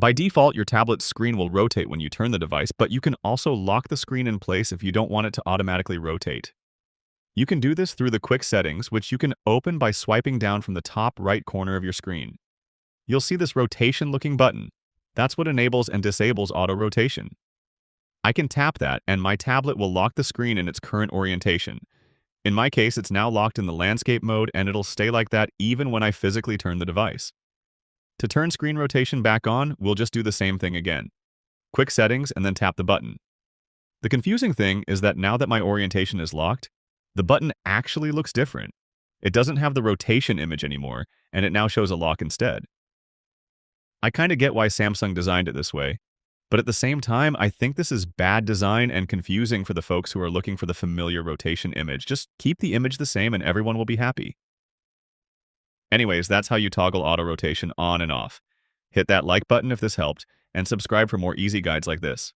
By default, your tablet's screen will rotate when you turn the device, but you can also lock the screen in place if you don't want it to automatically rotate. You can do this through the quick settings, which you can open by swiping down from the top right corner of your screen. You'll see this rotation-looking button. That's what enables and disables auto rotation. I can tap that, and my tablet will lock the screen in its current orientation. In my case, it's now locked in the landscape mode, and it'll stay like that even when I physically turn the device. To turn screen rotation back on, we'll just do the same thing again. Quick settings and then tap the button. The confusing thing is that now that my orientation is locked, the button actually looks different. It doesn't have the rotation image anymore, and it now shows a lock instead. I kinda get why Samsung designed it this way, but at the same time, I think this is bad design and confusing for the folks who are looking for the familiar rotation image. Just keep the image the same and everyone will be happy. Anyways, that's how you toggle auto rotation on and off. Hit that like button if this helped, and subscribe for more easy guides like this.